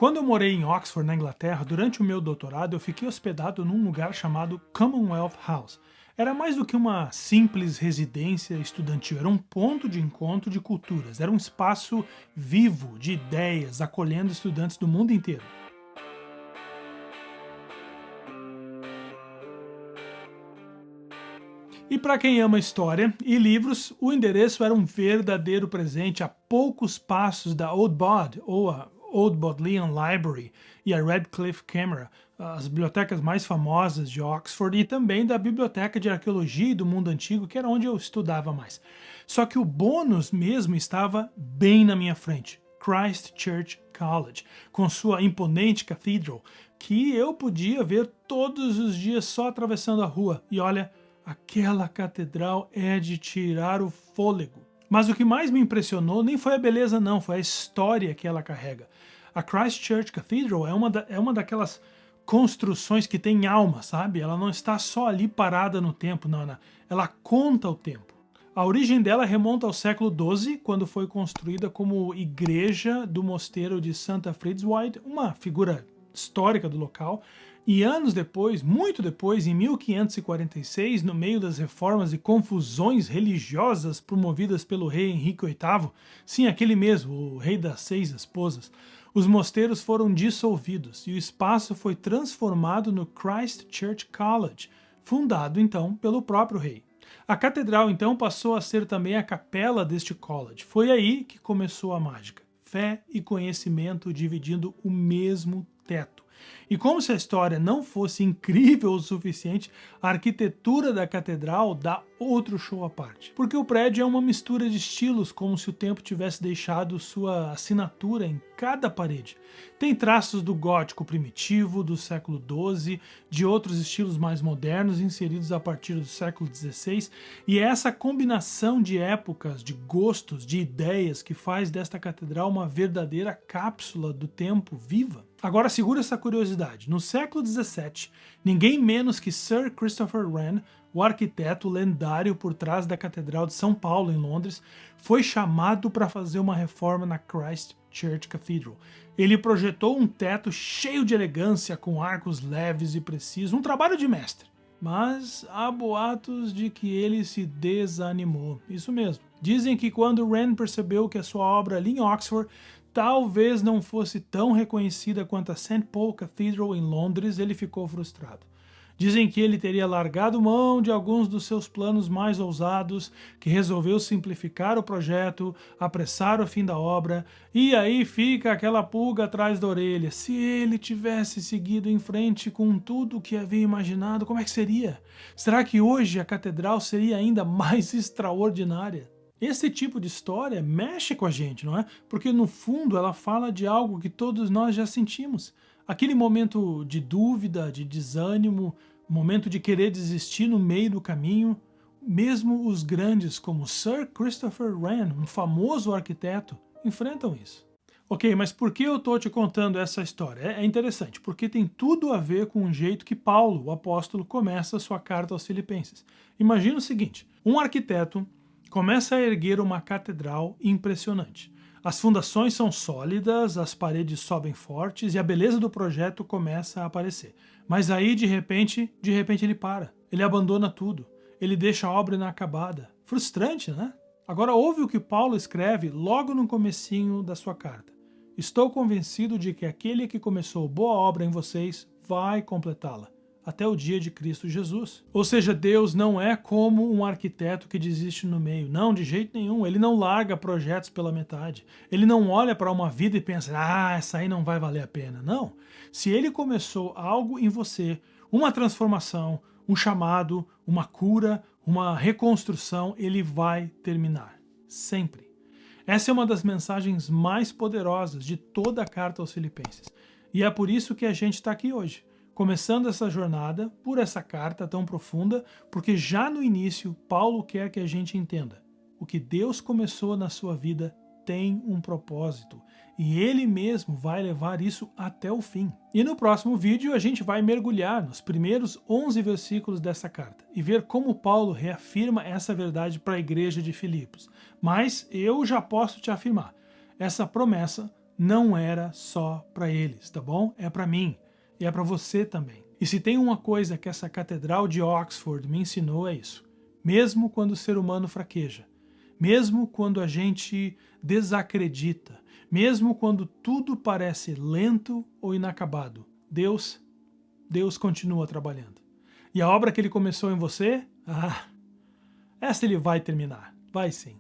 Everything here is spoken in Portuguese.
Quando eu morei em Oxford, na Inglaterra, durante o meu doutorado, eu fiquei hospedado num lugar chamado Commonwealth House. Era mais do que uma simples residência estudantil, era um ponto de encontro de culturas, era um espaço vivo de ideias, acolhendo estudantes do mundo inteiro. E para quem ama história e livros, o endereço era um verdadeiro presente a poucos passos da Old Bod, ou a Old Bodleian Library, e a Radcliffe Camera, as bibliotecas mais famosas de Oxford, e também da Biblioteca de Arqueologia e do Mundo Antigo, que era onde eu estudava mais. Só que o bônus mesmo estava bem na minha frente. Christ Church College, com sua imponente cathedral, que eu podia ver todos os dias só atravessando a rua. E olha, aquela catedral é de tirar o fôlego. Mas o que mais me impressionou nem foi a beleza não, foi a história que ela carrega. A Christ Church Cathedral é uma daquelas construções que tem alma, sabe? Ela não está só ali parada no tempo, não. Ela conta o tempo. A origem dela remonta ao século XII, quando foi construída como igreja do mosteiro de Santa Fridzwyd, uma figura histórica do local. E anos depois, muito depois, em 1546, no meio das reformas e confusões religiosas promovidas pelo rei Henrique VIII, sim, aquele mesmo, o rei das 6 esposas, os mosteiros foram dissolvidos e o espaço foi transformado no Christ Church College, fundado então pelo próprio rei. A catedral então passou a ser também a capela deste college. Foi aí que começou a mágica. Fé e conhecimento dividindo o mesmo teto. E como se a história não fosse incrível o suficiente, a arquitetura da catedral dá outro show à parte. Porque o prédio é uma mistura de estilos, como se o tempo tivesse deixado sua assinatura em cada parede. Tem traços do gótico primitivo, do século XII, de outros estilos mais modernos inseridos a partir do século XVI, e é essa combinação de épocas, de gostos, de ideias que faz desta catedral uma verdadeira cápsula do tempo viva. Agora segura essa curiosidade. No século XVII, ninguém menos que Sir Christopher Wren, o arquiteto lendário por trás da Catedral de São Paulo, em Londres, foi chamado para fazer uma reforma na Christ Church Cathedral. Ele projetou um teto cheio de elegância, com arcos leves e precisos, um trabalho de mestre. Mas há boatos de que ele se desanimou. Isso mesmo. Dizem que quando Wren percebeu que a sua obra ali em Oxford talvez não fosse tão reconhecida quanto a St. Paul Cathedral em Londres, ele ficou frustrado. Dizem que ele teria largado mão de alguns dos seus planos mais ousados, que resolveu simplificar o projeto, apressar o fim da obra, e aí fica aquela pulga atrás da orelha. Se ele tivesse seguido em frente com tudo o que havia imaginado, como é que seria? Será que hoje a catedral seria ainda mais extraordinária? Esse tipo de história mexe com a gente, não é? Porque no fundo ela fala de algo que todos nós já sentimos. Aquele momento de dúvida, de desânimo, momento de querer desistir no meio do caminho. Mesmo os grandes como Sir Christopher Wren, um famoso arquiteto, enfrentam isso. Ok, mas por que eu estou te contando essa história? É interessante, porque tem tudo a ver com o jeito que Paulo, o apóstolo, começa a sua carta aos Filipenses. Imagina o seguinte, um arquiteto começa a erguer uma catedral impressionante. As fundações são sólidas, as paredes sobem fortes e a beleza do projeto começa a aparecer. Mas aí, de repente ele para. Ele abandona tudo. Ele deixa a obra inacabada. Frustrante, né? Agora ouve o que Paulo escreve logo no comecinho da sua carta. Estou convencido de que aquele que começou boa obra em vocês vai completá-la até o dia de Cristo Jesus. Ou seja, Deus não é como um arquiteto que desiste no meio. Não, de jeito nenhum. Ele não larga projetos pela metade. Ele não olha para uma vida e pensa, essa aí não vai valer a pena. Não. Se ele começou algo em você, uma transformação, um chamado, uma cura, uma reconstrução, ele vai terminar. Sempre. Essa é uma das mensagens mais poderosas de toda a carta aos Filipenses. E é por isso que a gente está aqui hoje, começando essa jornada por essa carta tão profunda, porque já no início, Paulo quer que a gente entenda. O que Deus começou na sua vida tem um propósito, e Ele mesmo vai levar isso até o fim. E no próximo vídeo a gente vai mergulhar nos primeiros 11 versículos dessa carta, e ver como Paulo reafirma essa verdade para a igreja de Filipos. Mas eu já posso te afirmar, essa promessa não era só para eles, tá bom? É para mim e é para você também. E se tem uma coisa que essa catedral de Oxford me ensinou é isso. Mesmo quando o ser humano fraqueja, mesmo quando a gente desacredita, mesmo quando tudo parece lento ou inacabado, Deus continua trabalhando. E a obra que ele começou em você, essa ele vai terminar. Vai sim.